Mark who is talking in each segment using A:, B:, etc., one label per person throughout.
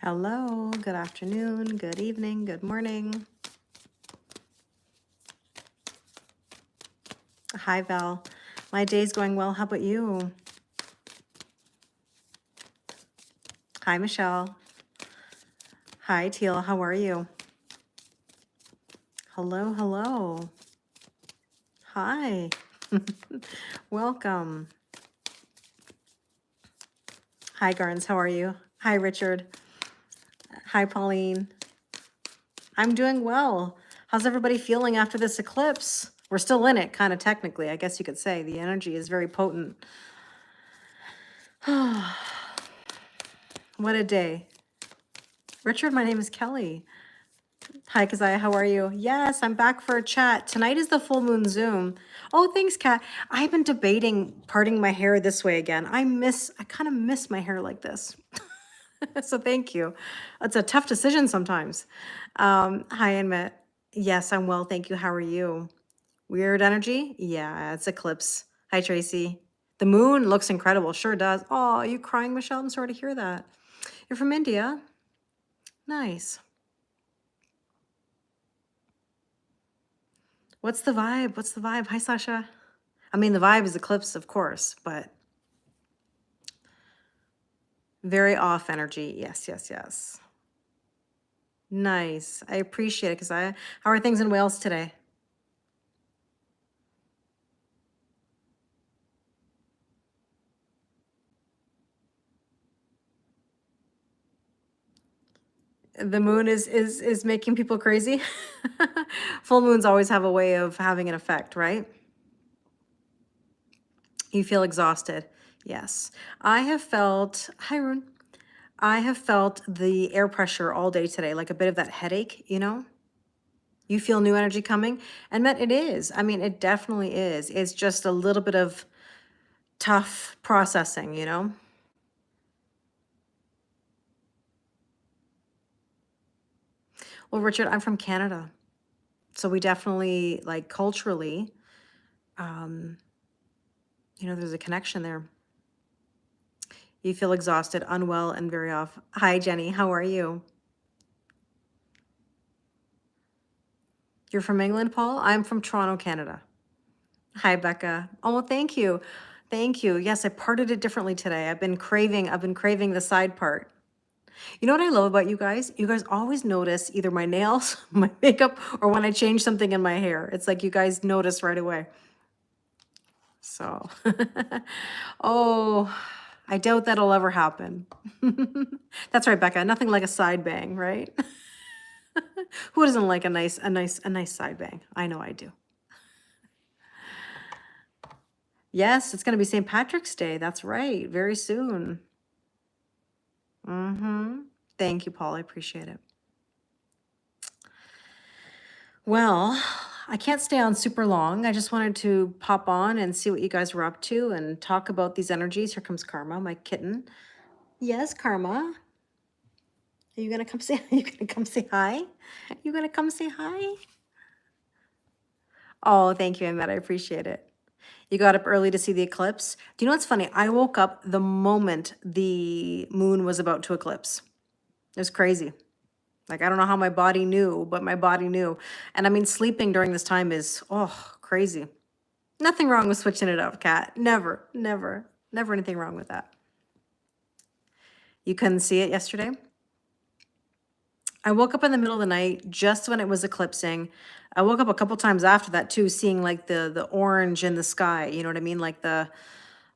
A: Hello, good afternoon, good evening, good morning. Hi, Val. My day's going well. How about you? Hi, Michelle. Hi, Teal. How are you? Hello, hello. Hi. Welcome. Hi, Garns. How are you? Hi, Richard. Hi, Pauline. I'm doing well. How's everybody feeling after this eclipse? We're still in it, kind of technically, I guess you could say. The energy is very potent. What a day. Richard, my name is Kelly. Hi, Kazaya, how are you? Yes, I'm back for a chat. Tonight is the full moon Zoom. Oh, thanks, Kat. I've been debating parting my hair this way again. I kind of miss my hair like this. So thank you. It's a tough decision sometimes. Hi, Anmet. Yes, I'm well, thank you. How are you? Weird energy? Yeah, it's eclipse. Hi, Tracy. The moon looks incredible. Sure does. Oh, are you crying, Michelle? I'm sorry to hear that. You're from India? Nice. What's the vibe? What's the vibe? Hi, Sasha. I mean, the vibe is eclipse, of course, but very off energy. Yes, yes, yes. Nice. I appreciate it because how are things in Wales today? The moon is making people crazy. Full moons always have a way of having an effect, right? You feel exhausted. Yes. I have felt, hi, Rune. I have felt the air pressure all day today, like a bit of that headache, you know? You feel new energy coming? And that it is. I mean, it definitely is. It's just a little bit of tough processing, you know? Well, Richard, I'm from Canada. So we definitely, like, culturally, um, there's a connection there. You feel exhausted, unwell, and very off. Hi, Jenny. How are you? You're from England, Paul? I'm from Toronto, Canada. Hi, Becca. Oh, thank you. Thank you. Yes, I parted it differently today. I've been craving the side part. You know what I love about you guys? You guys always notice either my nails, my makeup, or when I change something in my hair. It's like you guys notice right away. So, oh, I doubt that'll ever happen. That's right, Becca. Nothing like a side bang, right? Who doesn't like a nice side bang? I know I do. Yes, it's going to be St. Patrick's Day. That's right. Very soon. Mm-hmm. Thank you, Paul. I appreciate it. Well, I can't stay on super long. I just wanted to pop on and see what you guys were up to and talk about these energies. Here comes Karma, my kitten. Yes, Karma. Are you gonna come say? Are you gonna come say hi? Are you gonna come say hi? Oh, thank you, Annette. I appreciate it. You got up early to see the eclipse. Do you know what's funny? I woke up the moment the moon was about to eclipse. It was crazy. Like, I don't know how my body knew, but my body knew. And I mean, sleeping during this time is, crazy. Nothing wrong with switching it up, Kat. Never, never, never anything wrong with that. You couldn't see it yesterday? I woke up in the middle of the night just when it was eclipsing. I woke up a couple times after that too, seeing like the orange in the sky. You know what I mean? Like the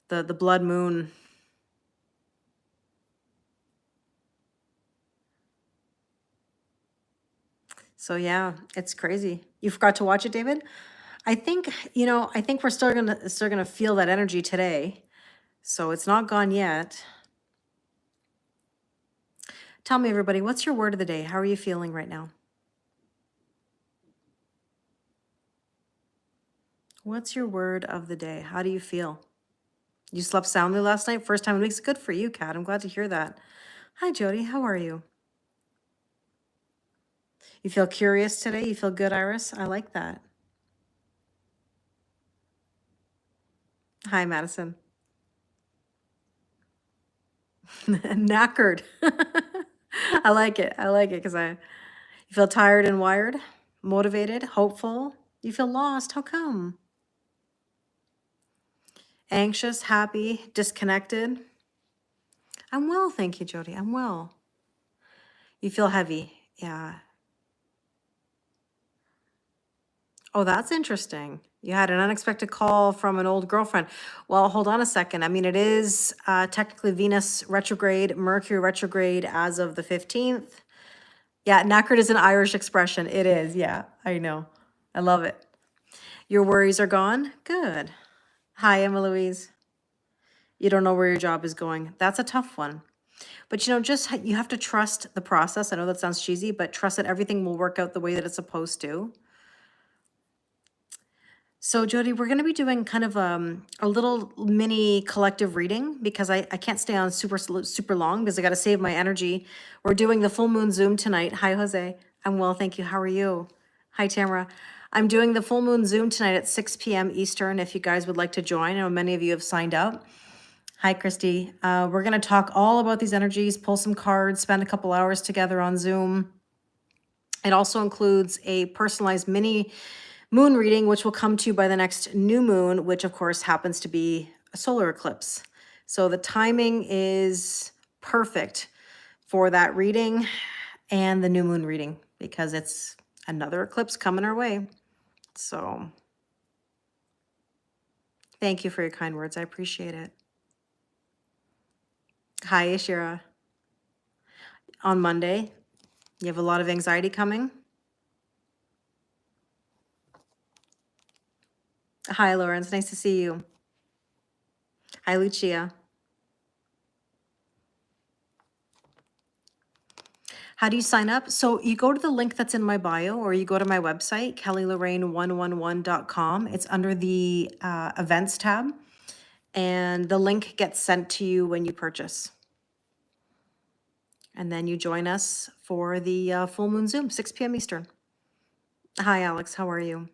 A: blood moon. So yeah, it's crazy. You forgot to watch it, David? I think we're still gonna feel that energy today. So it's not gone yet. Tell me, everybody, what's your word of the day? How are you feeling right now? What's your word of the day? How do you feel? You slept soundly last night? First time in weeks? Good for you, Kat. I'm glad to hear that. Hi, Jody. How are you? You feel curious today? You feel good, Iris? I like that. Hi, Madison. Knackered. I like it. I like it because you feel tired and wired, motivated, hopeful. You feel lost. How come? Anxious, happy, disconnected. I'm well, thank you, Jody. I'm well. You feel heavy. Yeah. Oh, that's interesting. You had an unexpected call from an old girlfriend. Well, hold on a second. I mean, it is technically Venus retrograde, Mercury retrograde as of the 15th. Yeah, knackered is an Irish expression. It is. Yeah, I know. I love it. Your worries are gone? Good. Hi, Emma Louise. You don't know where your job is going. That's a tough one. But just you have to trust the process. I know that sounds cheesy, but trust that everything will work out the way that it's supposed to. So Jody, we're going to be doing kind of a little mini collective reading because I can't stay on super long because I got to save my energy. We're doing the full moon Zoom tonight. Hi, Jose. I'm well, thank you. How are you? Hi, Tamara. I'm doing the full moon Zoom tonight at 6 p.m. Eastern if you guys would like to join. I know many of you have signed up. Hi, Christy. We're going to talk all about these energies, pull some cards, spend a couple hours together on Zoom. It also includes a personalized mini moon reading, which will come to you by the next new moon, which of course happens to be a solar eclipse. So the timing is perfect for that reading and the new moon reading because it's another eclipse coming our way. So thank you for your kind words. I appreciate it. Hi, Ashira. On Monday, you have a lot of anxiety coming. Hi, Lawrence. Nice to see you. Hi, Lucia. How do you sign up? So you go to the link that's in my bio or you go to my website, kellylorraine111.com. It's under the events tab and the link gets sent to you when you purchase. And then you join us for the full moon Zoom, 6 p.m. Eastern. Hi, Alex. How are you?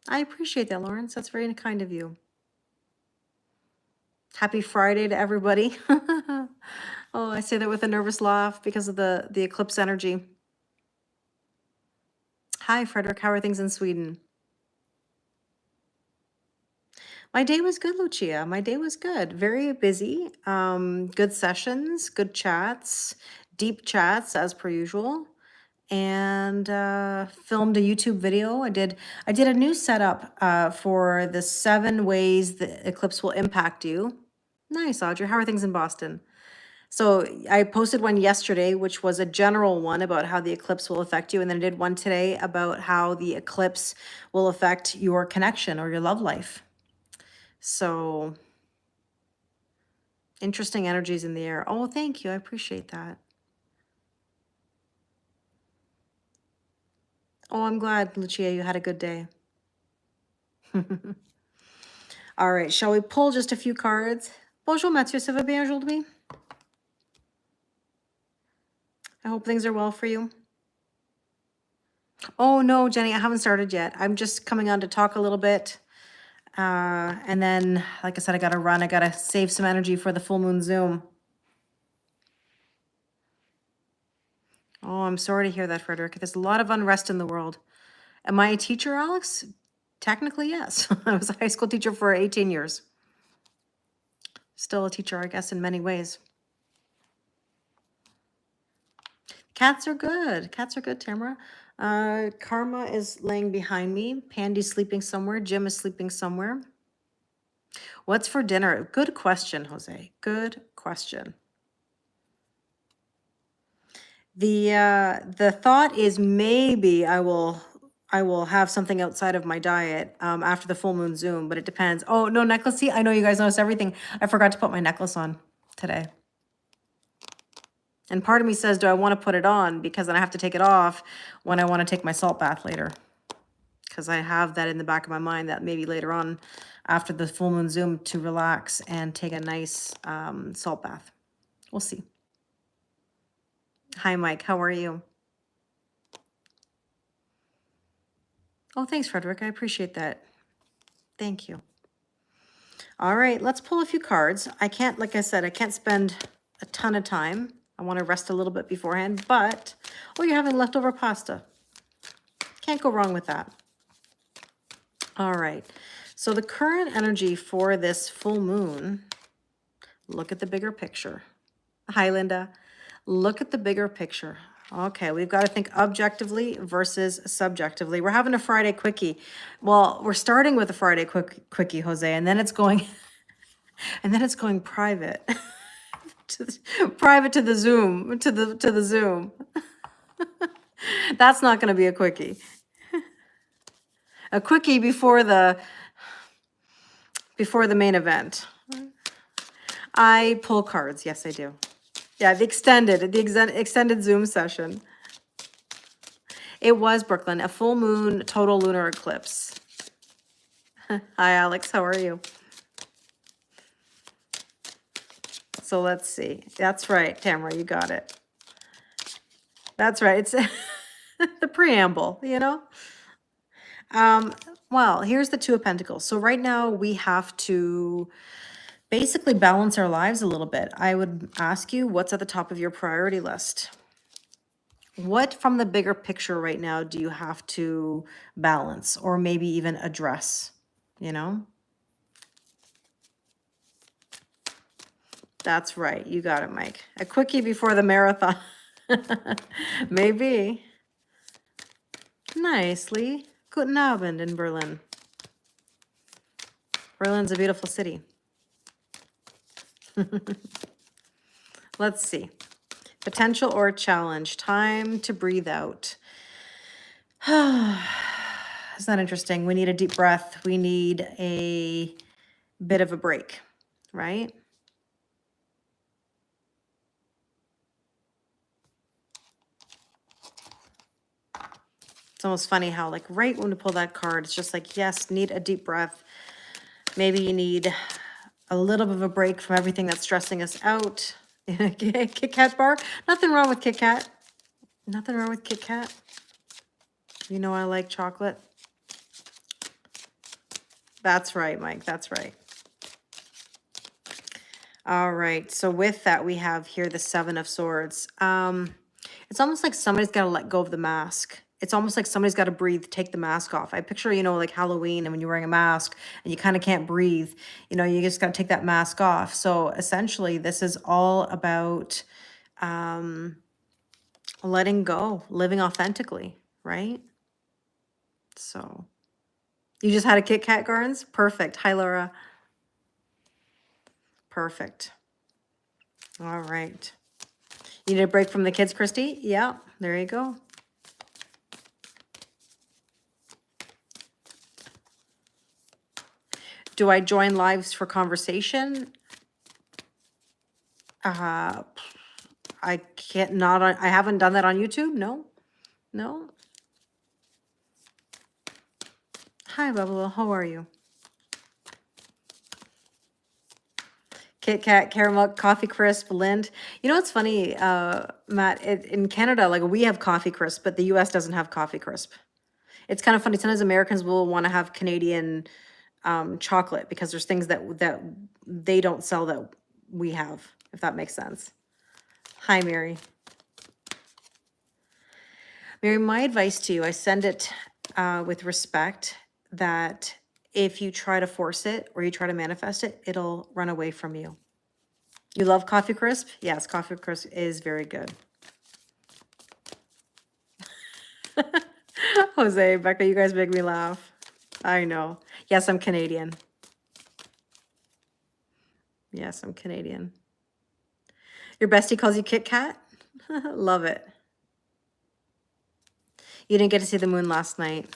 A: I appreciate that, Lawrence. That's very kind of you. Happy Friday to everybody. Oh, I say that with a nervous laugh because of the eclipse energy. Hi, Frederick. How are things in Sweden? My day was good, Lucia. My day was good. Very busy. Good sessions, good chats, deep chats as per usual, and filmed a YouTube video. I did a new setup for the 7 ways the eclipse will impact you. Nice, Audrey. How are things in Boston? So I posted one yesterday, which was a general one about how the eclipse will affect you. And then I did one today about how the eclipse will affect your connection or your love life. So interesting energies in the air. Oh, thank you. I appreciate that. Oh, I'm glad, Lucia, you had a good day. All right, shall we pull just a few cards? Bonjour, Mathieu, ça va bien aujourd'hui? I hope things are well for you. Oh, no, Jenny, I haven't started yet. I'm just coming on to talk a little bit. And then, like I said, I got to run. I got to save some energy for the full moon Zoom. Oh, I'm sorry to hear that, Frederick. There's a lot of unrest in the world. Am I a teacher, Alex? Technically, yes. I was a high school teacher for 18 years. Still a teacher, I guess, in many ways. Cats are good. Cats are good, Tamara. Karma is laying behind me. Pandy's sleeping somewhere. Jim is sleeping somewhere. What's for dinner? Good question, Jose. Good question. The thought is maybe I will have something outside of my diet after the full moon Zoom, but it depends. Oh, no necklace. See, I know you guys notice everything. I forgot to put my necklace on today. And part of me says, do I want to put it on? Because then I have to take it off when I want to take my salt bath later. Because I have that in the back of my mind that maybe later on after the full moon Zoom to relax and take a nice salt bath. We'll see. Hi, Mike. How are you? Oh, thanks, Frederick. I appreciate that. Thank you. All right, let's pull a few cards. I can't, like I said, I can't spend a ton of time. I want to rest a little bit beforehand, but, oh, you're having leftover pasta. Can't go wrong with that. All right. So the current energy for this full moon, look at the bigger picture. Hi, Linda. Look at the bigger picture. Okay, we've got to think objectively versus subjectively. We're having a Friday quickie. Well, we're starting with a Friday quickie, Jose, and then it's going, and then it's going private, private to the Zoom, to the Zoom. That's not going to be a quickie. A quickie before the main event. I pull cards. Yes, I do. Yeah, the extended Zoom session. It was, Brooklyn, a full moon total lunar eclipse. Hi, Alex. How are you? So let's see. That's right, Tamara. You got it. That's right. It's the preamble, you know? Well, here's the Two of Pentacles. So right now we have to basically balance our lives a little bit. I would ask you, what's at the top of your priority list? What from the bigger picture right now do you have to balance or maybe even address, you know? That's right. You got it, Mike. A quickie before the marathon. Maybe. Nicely. Guten Abend in Berlin. Berlin's a beautiful city. Let's see. Potential or challenge. Time to breathe out. Isn't that interesting? We need a deep breath. We need a bit of a break, right? It's almost funny how, like, right when we pull that card, it's just like, yes, need a deep breath. Maybe you need a little bit of a break from everything that's stressing us out. Kit Kat bar. Nothing wrong with Kit Kat. Nothing wrong with Kit Kat. You know I like chocolate. That's right, Mike. That's right. All right. So with that, we have here the Seven of Swords. It's almost like somebody's got to let go of the mask. It's almost like somebody's got to breathe, take the mask off. I picture, you know, like Halloween and when you're wearing a mask and you kind of can't breathe, you know, you just got to take that mask off. So essentially, this is all about letting go, living authentically, right? So you just had a Kit Kat, Garns? Perfect. Hi, Laura. Perfect. All right. You need a break from the kids, Christy? Yeah, there you go. Do I join lives for conversation? I can't, not on, I haven't done that on YouTube. No, no. Hi, Bubba. How are you? Kit Kat, caramel, coffee crisp, Lind. You know what's funny, Matt? In Canada, like, we have coffee crisp, but the US doesn't have coffee crisp. It's kind of funny. Sometimes Americans will want to have Canadian chocolate because there's things that they don't sell that we have, if that makes sense. Hi, Mary. Mary, my advice to you, I send it with respect, that if you try to force it or you try to manifest it, it'll run away from you. You love coffee crisp? Yes, coffee crisp is very good. Jose, Becca, you guys make me laugh. I know. Yes, I'm Canadian. Yes, I'm Canadian. Your bestie calls you Kit Kat? Love it. You didn't get to see the moon last night.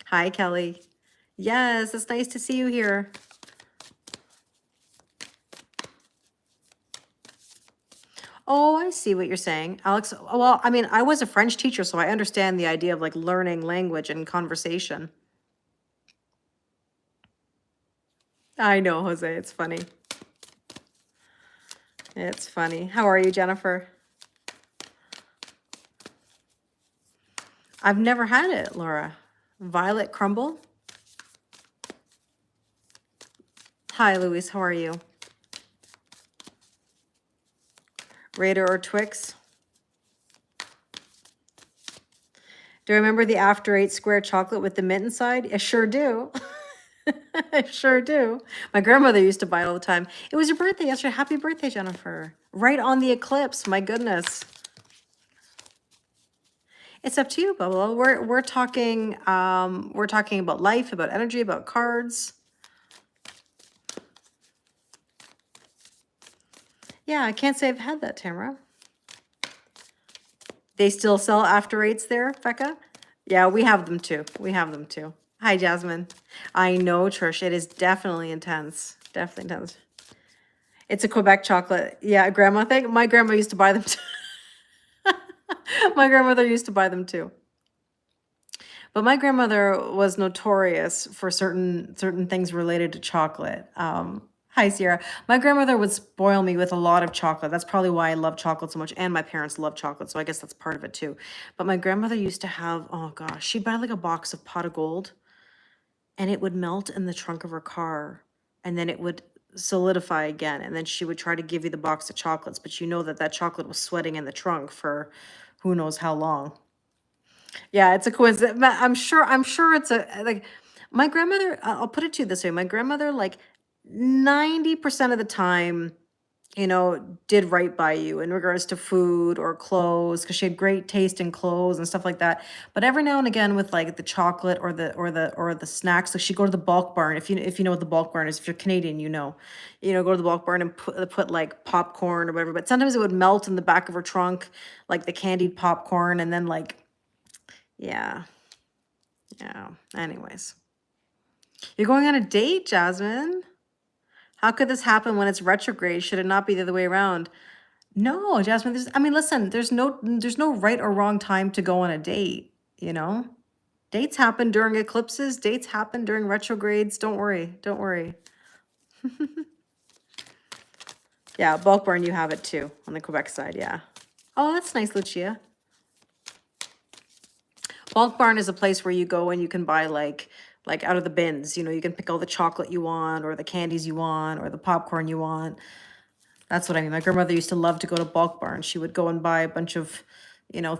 A: Hi, Kelly. Yes, it's nice to see you here. Oh, I see what you're saying, Alex. Well, I mean, I was a French teacher, so I understand the idea of like learning language and conversation. I know, Jose. It's funny. It's funny. How are you, Jennifer? I've never had it, Laura. Violet crumble? Hi, Louise. How are you? Raider or Twix? Do you remember the After Eight square chocolate with the mint inside? I sure do. I sure do. My grandmother used to buy it all the time. It was your birthday yesterday. Happy birthday, Jennifer. Right on the eclipse. My goodness. It's up to you, Bubba. We're talking about life, about energy, about cards. Yeah, I can't say I've had that, Tamara. They still sell After Eights there, Becca? Yeah, we have them too. We have them too. Hi, Jasmine. I know, Trish. It is definitely intense. Definitely intense. It's a Quebec chocolate. Yeah, grandma thing. My grandma used to buy them too. My grandmother used to buy them too. But my grandmother was notorious for certain things related to chocolate. Hi, Sierra. My grandmother would spoil me with a lot of chocolate. That's probably why I love chocolate so much. And my parents love chocolate, so I guess that's part of it too. But my grandmother used to have, oh gosh, she'd buy like a box of pot of gold, and it would melt in the trunk of her car, and then it would solidify again. And then she would try to give you the box of chocolates, but you know that that chocolate was sweating in the trunk for who knows how long. Yeah, it's a coincidence. I'm sure it's a like my grandmother, I'll put it to you this way. My grandmother, like 90% of the time, did right by you in regards to food or clothes, because she had great taste in clothes and stuff like that. But every now and again with like the chocolate or the snacks, like she'd go to the bulk barn. If you know what the bulk barn is, if you're Canadian, go to the bulk barn and put like popcorn or whatever. But sometimes it would melt in the back of her trunk, like the candied popcorn, and then like, yeah. Yeah. Anyways. You're going on a date, Jasmine? How could this happen when it's retrograde? Should it not be the other way around? No, Jasmine, listen, there's no right or wrong time to go on a date, Dates happen during eclipses, dates happen during retrogrades. Don't worry. Don't worry. Yeah, bulk barn, you have it too on the Quebec side, yeah. Oh, that's nice, Lucia. Bulk barn is a place where you go and you can buy like out of the bins, you can pick all the chocolate you want or the candies you want or the popcorn you want. That's what I mean. My grandmother used to love to go to bulk barn. She would go and buy a bunch of,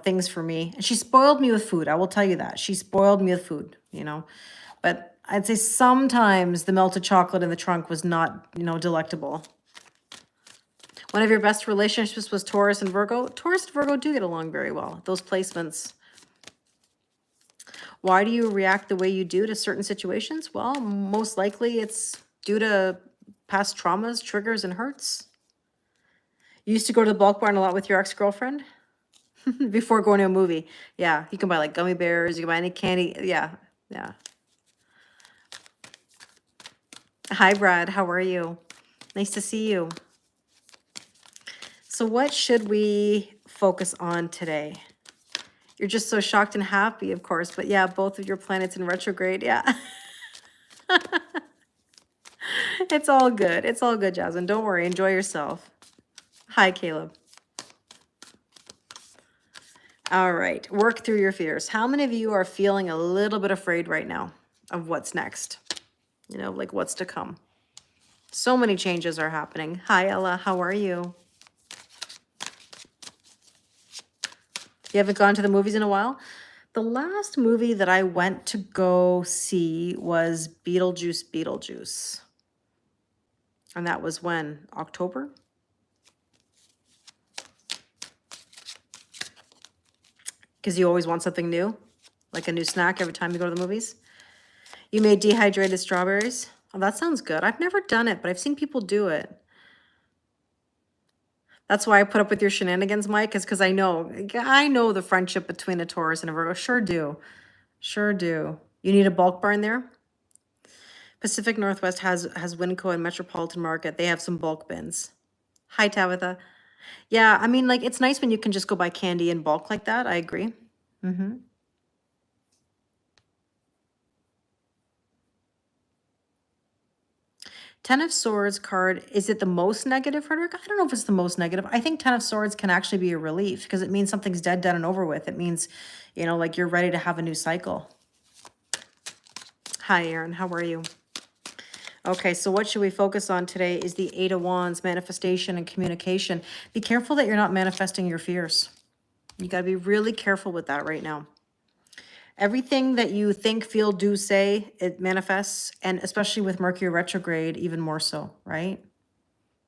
A: things for me. And she spoiled me with food. I will tell you that. She spoiled me with food, But I'd say sometimes the melted chocolate in the trunk was not, delectable. One of your best relationships was Taurus and Virgo. Taurus and Virgo do get along very well. Those placements. Why do you react the way you do to certain situations? Well, most likely it's due to past traumas, triggers, and hurts. You used to go to the bulk barn a lot with your ex-girlfriend before going to a movie. Yeah, you can buy like gummy bears, you can buy any candy. Yeah, yeah. Hi, Brad. How are you? Nice to see you. So what should we focus on today? You're just so shocked and happy, of course. But yeah, both of your planets in retrograde. Yeah. It's all good. It's all good, Jasmine. Don't worry. Enjoy yourself. Hi, Caleb. All right. Work through your fears. How many of you are feeling a little bit afraid right now of what's next? Like what's to come? So many changes are happening. Hi, Ella. How are you? You haven't gone to the movies in a while? The last movie that I went to go see was Beetlejuice. And that was when? October? Because you always want something new? Like a new snack every time you go to the movies? You made dehydrated strawberries? Oh, that sounds good. I've never done it, but I've seen people do it. That's why I put up with your shenanigans, Mike, is because I know the friendship between a Taurus and a Virgo. Sure do. Sure do. You need a bulk barn there? Pacific Northwest has Winco and Metropolitan Market. They have some bulk bins. Hi, Tabitha. Yeah, like, it's nice when you can just go buy candy in bulk like that. I agree. Mm-hmm. Ten of Swords card, is it the most negative, Frederick? I don't know if it's the most negative. I think Ten of Swords can actually be a relief because it means something's dead, done, and over with. It means, like you're ready to have a new cycle. Hi, Aaron. How are you? Okay, so what should we focus on today is the Eight of Wands, manifestation and communication. Be careful that you're not manifesting your fears. You got to be really careful with that right now. Everything that you think, feel, do, say, it manifests, and especially with Mercury retrograde, even more so, right?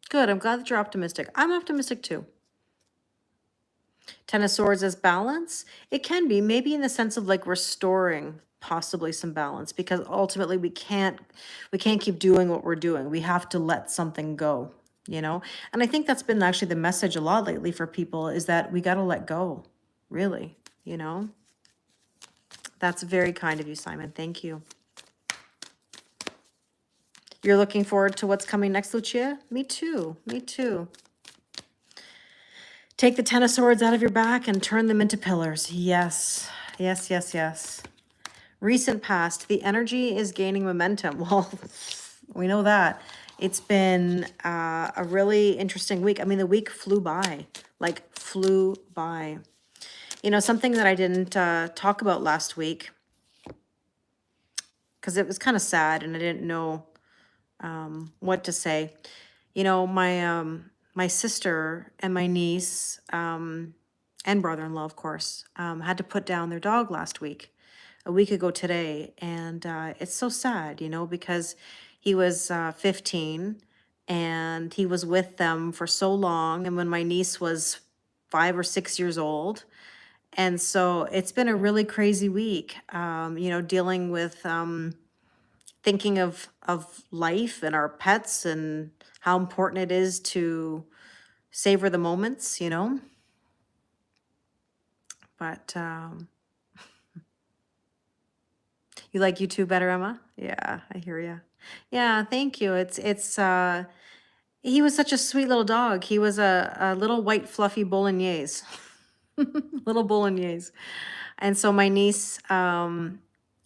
A: Good, I'm glad that you're optimistic. I'm optimistic too. Ten of Swords as balance. It can be, maybe in the sense of like restoring possibly some balance, because ultimately we can't keep doing what we're doing. We have to let something go, you know? And I think that's been actually the message a lot lately for people, is that we got to let go, really, you know? That's very kind of you, Simon. Thank you. You're looking forward to what's coming next, Lucia? Me too. Me too. Take the Ten of Swords out of your back and turn them into pillars. Yes. Yes, yes, yes. Recent past, the energy is gaining momentum. Well, we know that. It's been a really interesting week. I mean, the week flew by, like flew by. You know, something that I didn't talk about last week, because it was kind of sad and I didn't know what to say. You know, my sister and my niece and brother-in-law, of course, had to put down their dog last week, a week ago today, and it's so sad, you know, because he was 15 and he was with them for so long, and when my niece was 5 or 6 years old. And so it's been a really crazy week, you know, dealing with thinking of life and our pets and how important it is to savor the moments, you know. But you like YouTube better, Emma? Yeah, I hear you. Yeah, thank you. It's he was such a sweet little dog. He was a little white fluffy bolognese. Little bolognese. And so my niece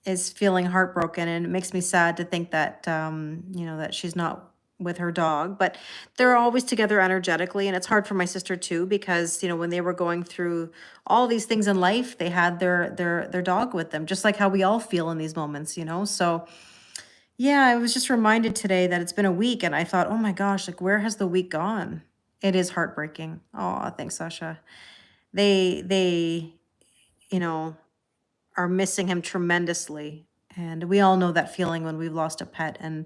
A: is feeling heartbroken, and it makes me sad to think that you know, that she's not with her dog, but they're always together energetically. And it's hard for my sister too, because you know, when they were going through all these things in life, they had their dog with them, just like how we all feel in these moments, you know. So yeah, I was just reminded today that it's been a week, and I thought, oh my gosh, like where has the week gone? It is heartbreaking. Oh, thanks, Sasha. They you know, are missing him tremendously. And we all know that feeling when we've lost a pet. And,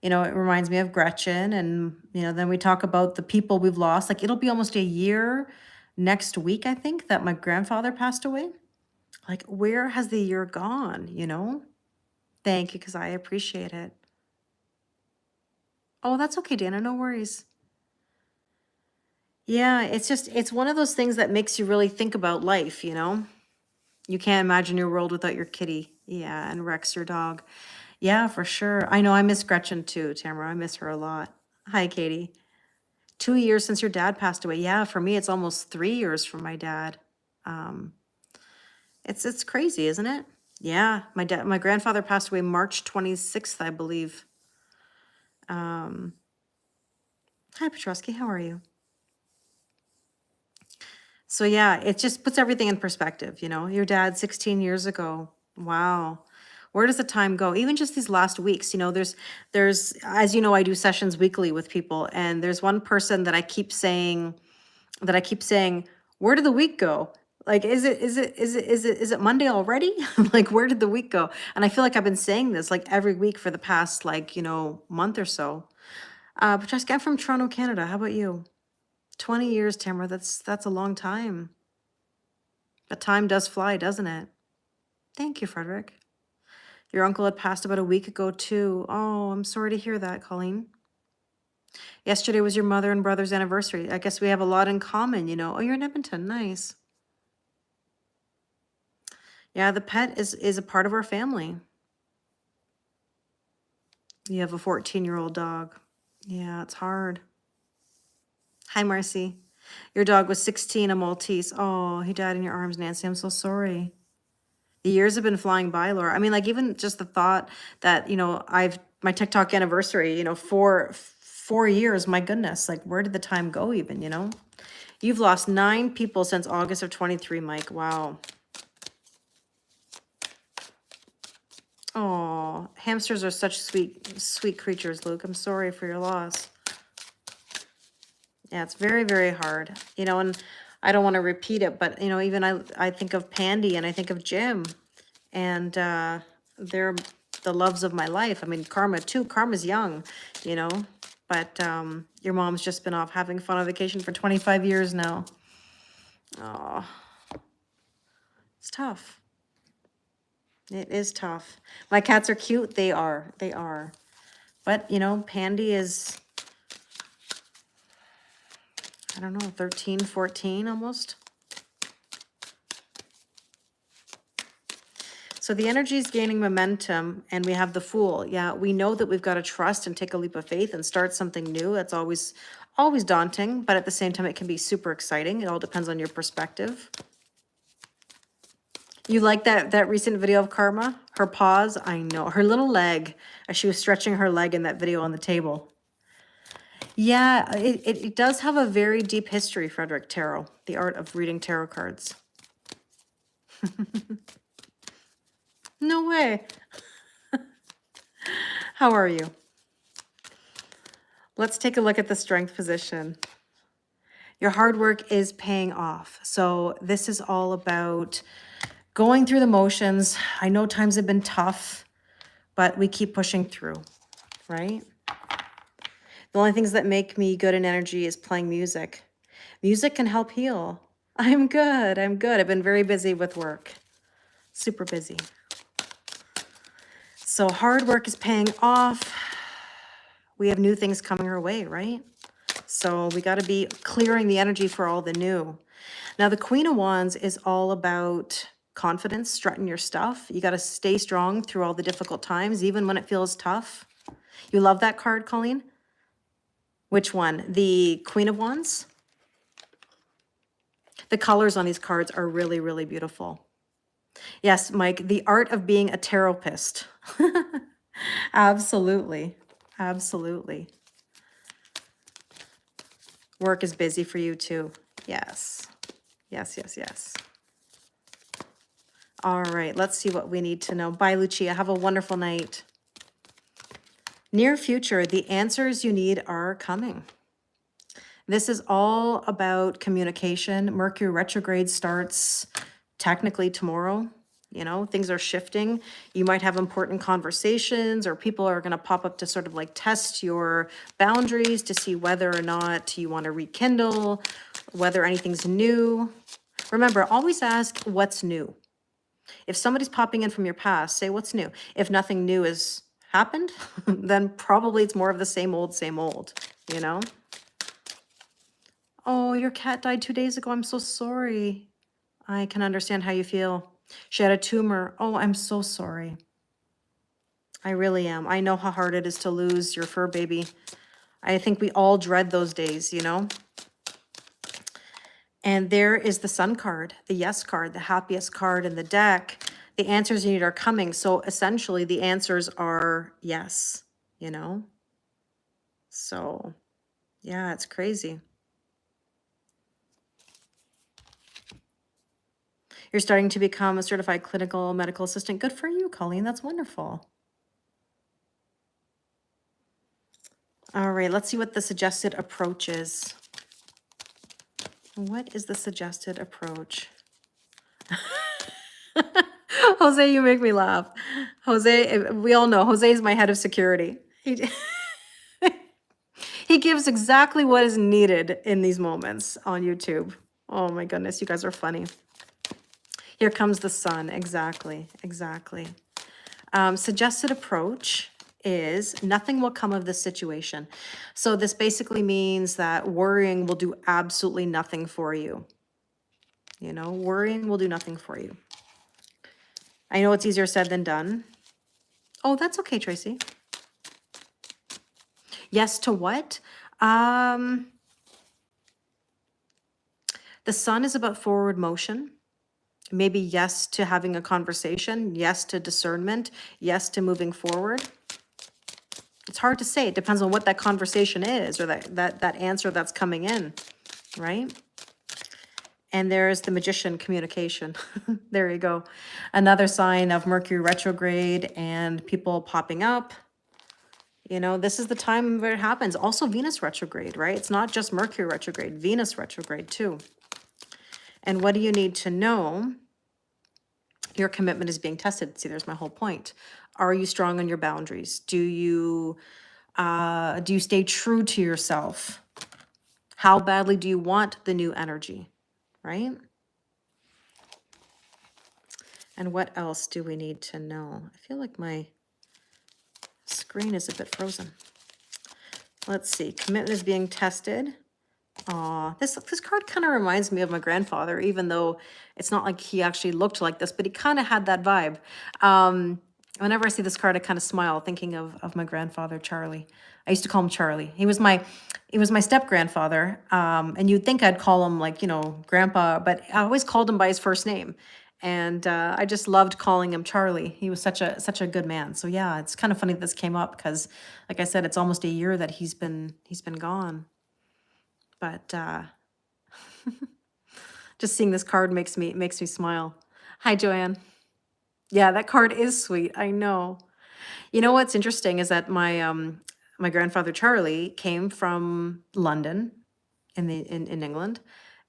A: you know, it reminds me of Gretchen. And, you know, then we talk about the people we've lost. Like it'll be almost a year next week, I think, that my grandfather passed away. Like, where has the year gone, you know? Thank you, because I appreciate it. Oh, that's okay, Dana. No worries. Yeah, it's just, it's one of those things that makes you really think about life, you know? You can't imagine your world without your kitty. Yeah, and Rex, your dog. Yeah, for sure. I know I miss Gretchen too, Tamara. I miss her a lot. Hi, Katie. 2 years since your dad passed away. Yeah, for me, it's almost 3 years from my dad. Um, it's crazy, isn't it? Yeah, my grandfather passed away March 26th, I believe. Hi, Petrovsky. How are you? So yeah, it just puts everything in perspective. You know, your dad 16 years ago. Wow. Where does the time go? Even just these last weeks, you know, there's, as you know, I do sessions weekly with people, and there's one person that I keep saying, where did the week go? Like, is it Monday already? Like, where did the week go? And I feel like I've been saying this like every week for the past, like, you know, month or so. Patricia, I'm from Toronto, Canada. How about you? 20 years, Tamara. That's a long time. But time does fly, doesn't it? Thank you, Frederick. Your uncle had passed about a week ago, too. Oh, I'm sorry to hear that, Colleen. Yesterday was your mother and brother's anniversary. I guess we have a lot in common, you know. Oh, you're in Edmonton. Nice. Yeah, the pet is a part of our family. You have a 14-year-old dog. Yeah, it's hard. Hi, Marcy. Your dog was 16, a Maltese. Oh, he died in your arms, Nancy. I'm so sorry. The years have been flying by, Laura. I mean, like even just the thought that, you know, my TikTok anniversary, you know, 4 years, my goodness, like where did the time go even, you know? You've lost 9 people since August of 23, Mike. Wow. Oh, hamsters are such sweet, sweet creatures, Luke. I'm sorry for your loss. Yeah, it's very, very hard. You know, and I don't want to repeat it, but, you know, even I think of Pandy and I think of Jim, and they're the loves of my life. I mean, Karma too. Karma's young, you know, but your mom's just been off having fun on vacation for 25 years now. Oh, it's tough. It is tough. My cats are cute. They are. They are. But, you know, Pandy is, I don't know, 13, 14 almost. So the energy is gaining momentum and we have the Fool. Yeah, we know that we've got to trust and take a leap of faith and start something new. That's always daunting, but at the same time, it can be super exciting. It all depends on your perspective. You like that recent video of Karma? Her paws, I know. Her little leg, as she was stretching her leg in that video on the table. Yeah, it does have a very deep history, Frederick, tarot, the art of reading tarot cards. No way. How are you? Let's take a look at the strength position. Your hard work is paying off. So this is all about going through the motions. I know times have been tough, but we keep pushing through, right? The only things that make me good in energy is playing music. Music can help heal. I'm good. I'm good. I've been very busy with work. Super busy. So hard work is paying off. We have new things coming our way, right? So we got to be clearing the energy for all the new. Now, the Queen of Wands is all about confidence, strutting your stuff. You got to stay strong through all the difficult times, even when it feels tough. You love that card, Colleen? Which one? The Queen of Wands? The colors on these cards are really, really beautiful. Yes, Mike, the art of being a tarotist. Absolutely. Absolutely. Work is busy for you too. Yes. Yes, yes, yes. All right, let's see what we need to know. Bye, Lucia. Have a wonderful night. Near future, the answers you need are coming. This is all about communication. Mercury retrograde starts technically tomorrow. You know, things are shifting. You might have important conversations, or people are going to pop up to sort of like test your boundaries to see whether or not you want to rekindle, whether anything's new. Remember, always ask what's new. If somebody's popping in from your past, say what's new. If nothing new has happened, then probably it's more of the same old, you know? Oh, your cat died 2 days ago. I'm so sorry. I can understand how you feel. She had a tumor. Oh, I'm so sorry. I really am. I know how hard it is to lose your fur baby. I think we all dread those days, you know? And there is the Sun card, the Yes card, the happiest card in the deck. The answers you need are coming. So essentially the answers are yes, you know? So yeah, it's crazy. You're starting to become a certified clinical medical assistant. Good for you, Colleen. That's wonderful. All right, let's see what the suggested approach is. What is the suggested approach? Jose, you make me laugh. Jose, we all know Jose is my head of security. He gives exactly what is needed in these moments on YouTube. Oh my goodness, you guys are funny. Here comes the sun. Exactly, exactly. Suggested approach is nothing will come of this situation. So this basically means that worrying will do absolutely nothing for you. You know, worrying will do nothing for you. I know it's easier said than done. Oh, that's okay, Tracy. Yes to what? The sun is about forward motion. Maybe yes to having a conversation, yes to discernment, yes to moving forward. It's hard to say. It depends on what that conversation is or that answer that's coming in, right? And there's the Magician, communication. There you go. Another sign of Mercury retrograde and people popping up. You know, this is the time where it happens. Also Venus retrograde, right? It's not just Mercury retrograde, Venus retrograde too. And what do you need to know? Your commitment is being tested. See, there's my whole point. Are you strong on your boundaries? Do you stay true to yourself? How badly do you want the new energy, right? And what else do we need to know? I feel like my screen is a bit frozen. Let's see. Commitment is being tested. This card kind of reminds me of my grandfather, even though it's not like he actually looked like this, but he kind of had that vibe. Whenever I see this card, I kind of smile, thinking of my grandfather, Charlie. I used to call him Charlie. He was my step grandfather, and you'd think I'd call him like, you know, grandpa, but I always called him by his first name. And I just loved calling him Charlie. He was such a good man. So yeah, it's kind of funny that this came up because, like I said, it's almost a year that he's been gone. But just seeing this card makes me smile. Hi, Joanne. Yeah, that card is sweet. I know. You know what's interesting is that my grandfather Charlie came from London in England,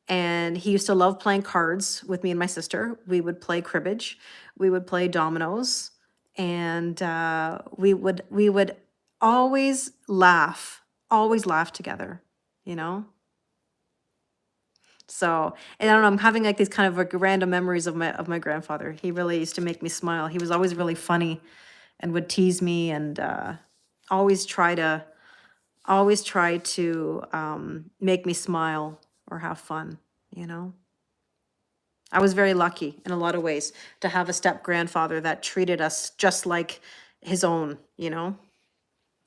A: and he used to love playing cards with me and my sister. We would play cribbage, we would play dominoes, and we would always laugh together, you know? So, and I don't know, I'm having like these kind of like random memories of my grandfather. He really used to make me smile. He was always really funny and would tease me and always try to make me smile or have fun, you know? I was very lucky in a lot of ways to have a step grandfather that treated us just like his own, you know?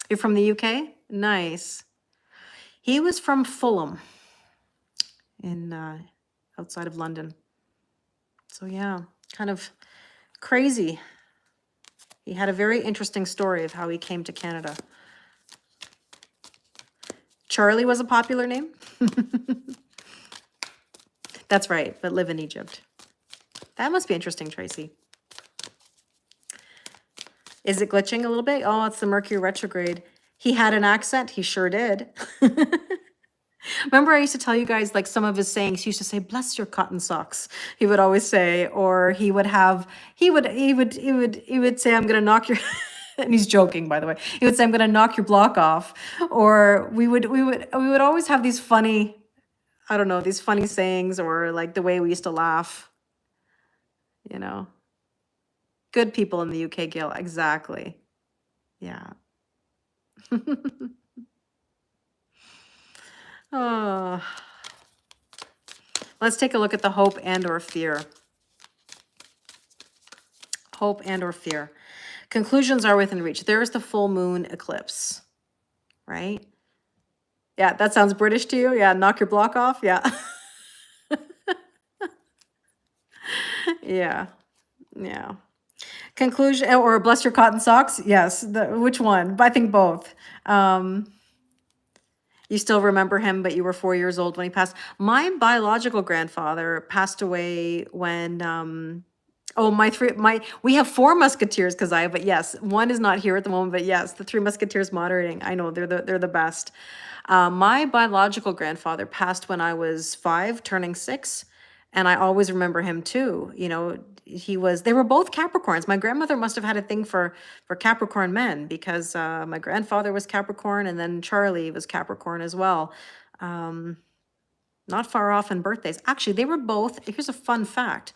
A: You're from the UK? Nice. He was from Fulham in outside of London. So yeah, kind of crazy. He had a very interesting story of how he came to Canada. Charlie was a popular name. That's right, but live in Egypt. That must be interesting, Tracy. Is it glitching a little bit? Oh, it's the Mercury retrograde. He had an accent. He sure did. Remember I used to tell you guys like some of his sayings. He used to say, "Bless your cotton socks." He would always say, or he would say, "I'm gonna knock your," and he's joking, by the way. He would say, "I'm gonna knock your block off," or we would always have these funny, I don't know, these funny sayings, or like the way we used to laugh, you know. Good people in the UK, Gail. Exactly. Yeah. Oh. Let's take a look at the hope and or fear. Hope and or fear. Conclusions are within reach. There's the full moon eclipse, right? Yeah, that sounds British to you? Yeah, knock your block off? Yeah. Yeah. Yeah. Conclusion, or bless your cotton socks? Yes. Which one? I think both. You still remember him, but you were 4 years old when he passed. My biological grandfather passed away when we have 4 musketeers, but yes, one is not here at the moment, but yes, the 3 musketeers moderating. I know they're the best. My biological grandfather passed when I was 5, turning 6. And I always remember him too. You know, they were both Capricorns. My grandmother must have had a thing for Capricorn men because my grandfather was Capricorn and then Charlie was Capricorn as well. Not far off in birthdays. Actually, they were both, here's a fun fact.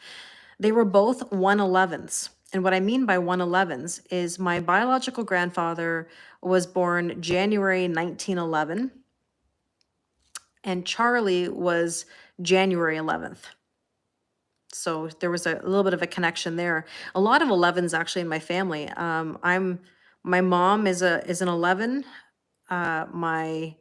A: They were both 111s. And what I mean by 111s is my biological grandfather was born January 1911 and Charlie was January 11th. So there was a little bit of a connection there. A lot of 11s actually in my family. My mom is an 11. My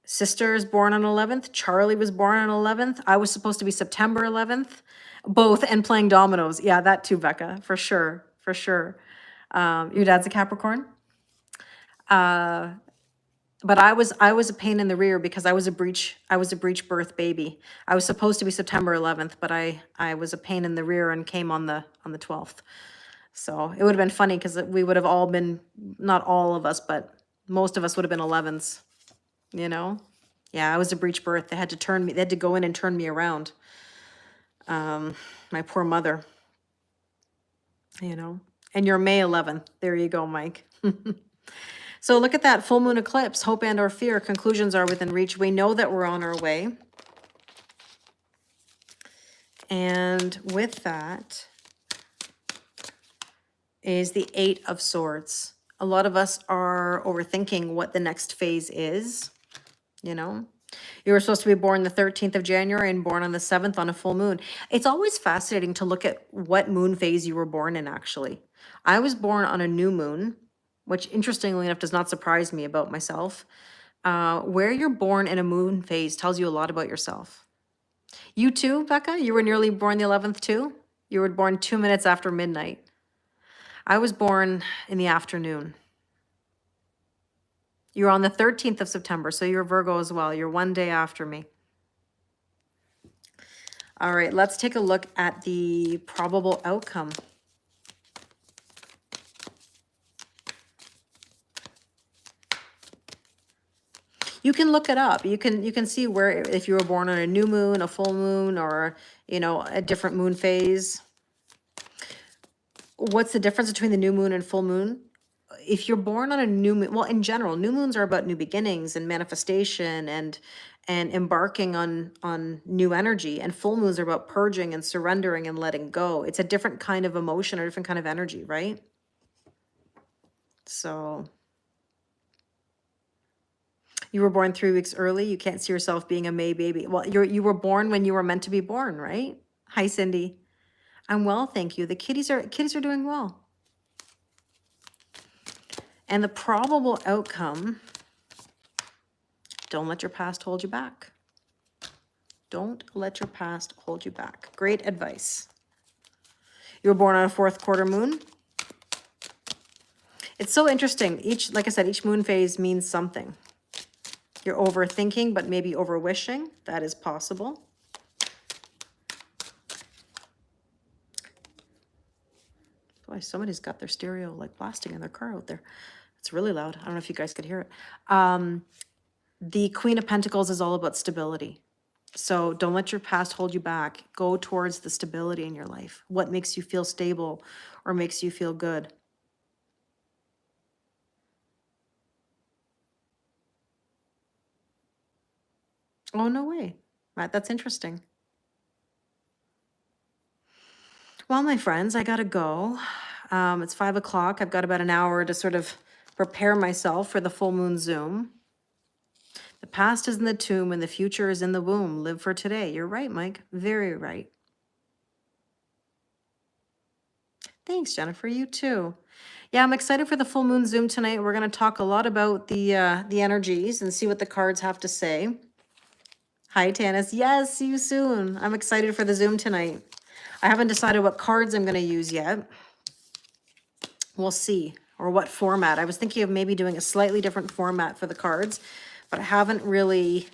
A: sister is born on 11th. Charlie was born on 11th. I was supposed to be September 11th. Both, and playing dominoes. Yeah, that too, Becca, for sure, for sure. Your dad's a Capricorn? But I was a pain in the rear because I was a breech birth baby. I was supposed to be September 11th, but I was a pain in the rear and came on the 12th. So it would have been funny because we would have all been, not all of us, but most of us would have been 11s, you know? Yeah, I was a breech birth. They had to go in and turn me around. My poor mother, you know? And you're May 11th. There you go, Mike. So look at that full moon eclipse, hope and or fear. Conclusions are within reach. We know that we're on our way. And with that is the 8 of Swords. A lot of us are overthinking what the next phase is, you know? You were supposed to be born the 13th of January and born on the 7th on a full moon. It's always fascinating to look at what moon phase you were born in, actually. I was born on a new moon, which interestingly enough does not surprise me about myself. Where you're born in a moon phase tells you a lot about yourself. You too, Becca? You were nearly born the 11th too? You were born 2 minutes after midnight. I was born in the afternoon. You're on the 13th of September, so you're Virgo as well. You're 1 day after me. All right, let's take a look at the probable outcome. You can look it up. You can see where, if you were born on a new moon, a full moon, or, you know, a different moon phase. What's the difference between the new moon and full moon? If you're born on a new moon, well, in general, new moons are about new beginnings and manifestation and embarking on new energy, and full moons are about purging and surrendering and letting go. It's a different kind of emotion or different kind of energy, right? So you were born 3 weeks early. You can't see yourself being a May baby. Well, you were born when you were meant to be born, right? Hi, Cindy. I'm well, thank you. The kitties are doing well. And the probable outcome, don't let your past hold you back. Don't let your past hold you back. Great advice. You were born on a 4th quarter moon. It's so interesting. Like I said, each moon phase means something. You're overthinking, but maybe overwishing. That is possible. Boy, somebody's got their stereo like blasting in their car out there. It's really loud. I don't know if you guys could hear it. The Queen of Pentacles is all about stability. So don't let your past hold you back. Go towards the stability in your life. What makes you feel stable or makes you feel good? Oh, no way. Right, that's interesting. Well, my friends, I gotta go. It's 5 o'clock. I've got about an hour to sort of prepare myself for the full moon Zoom. The past is in the tomb and the future is in the womb. Live for today. You're right, Mike. Very right. Thanks, Jennifer. You too. Yeah, I'm excited for the full moon Zoom tonight. We're going to talk a lot about the energies and see what the cards have to say. Hi, Tanis. Yes, see you soon. I'm excited for the Zoom tonight. I haven't decided what cards I'm going to use yet. We'll see. Or what format. I was thinking of maybe doing a slightly different format for the cards, but I haven't really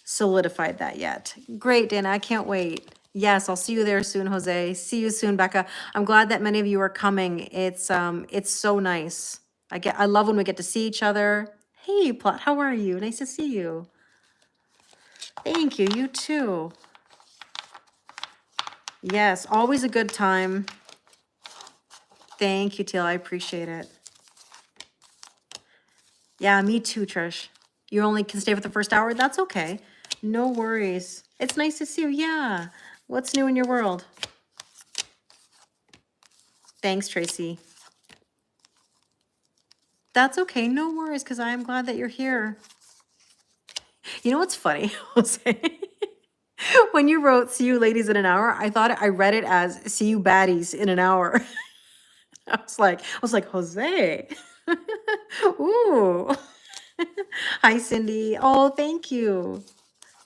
A: solidified that yet. Great, Dana. I can't wait. Yes, I'll see you there soon, Jose. See you soon, Becca. I'm glad that many of you are coming. It's so nice. I love when we get to see each other. Hey, Plot, how are you? Nice to see you. Thank you. You too. Yes, always a good time. Thank you, Teal. I appreciate it. Yeah, me too, Trish. You only can stay for the first hour? That's okay. No worries. It's nice to see you. Yeah. What's new in your world? Thanks, Tracy. That's okay. No worries, because I am glad that you're here. You know what's funny, Jose? When you wrote "see you ladies in an hour," I read it as "see you baddies in an hour." I was like, Jose. Ooh. Hi, Cindy. Oh, thank you.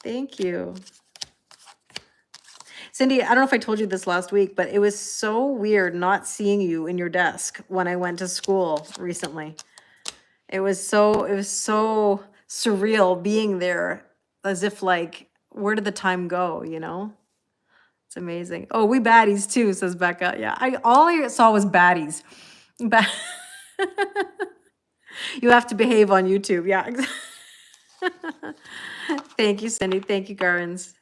A: Thank you. Cindy, I don't know if I told you this last week, but it was so weird not seeing you in your desk when I went to school recently. It was so surreal being there, as if like, where did the time go, you know? It's amazing. Oh, we baddies too, says Becca. Yeah, all I saw was baddies. Ba- you have to behave on YouTube. Yeah. Thank you, Cindy. Thank you, Garins.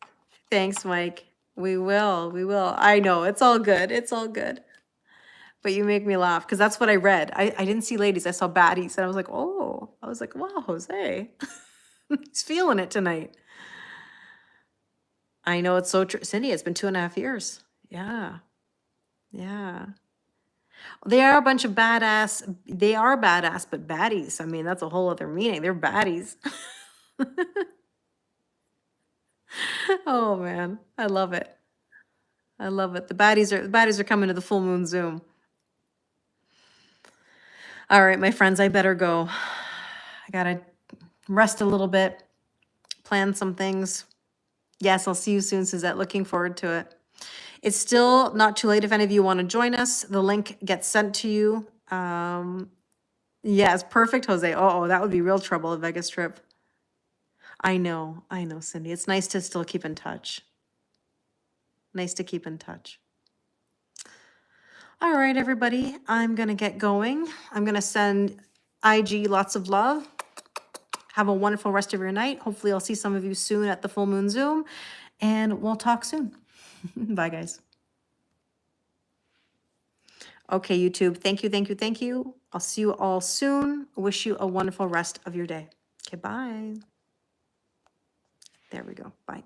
A: Thanks, Mike. We will. We will. I know. It's all good. It's all good. But you make me laugh because that's what I read. I didn't see ladies. I saw baddies. And I was like, oh, I was like, wow, Jose. He's feeling it tonight. I know it's so true. Cindy, it's been 2.5 years. Yeah. Yeah. They are a bunch of badass. They are badass, but baddies. I mean, that's a whole other meaning. They're baddies. Oh man, I love it. I love it. The baddies are coming to the full moon Zoom. All right, my friends, I better go. I gotta rest a little bit, plan some things. Yes, I'll see you soon, Suzette. Looking forward to it. It's still not too late if any of you want to join us. The link gets sent to you. Yes, perfect, Jose. Oh, that would be real trouble, a Vegas trip. I know, Cindy. It's nice to still keep in touch. Nice to keep in touch. All right, everybody, I'm going to get going. I'm going to send IG lots of love. Have a wonderful rest of your night. Hopefully, I'll see some of you soon at the full moon Zoom, and we'll talk soon. Bye, guys. Okay, YouTube. Thank you, thank you, thank you. I'll see you all soon. Wish you a wonderful rest of your day. Okay, bye. There we go. Bye.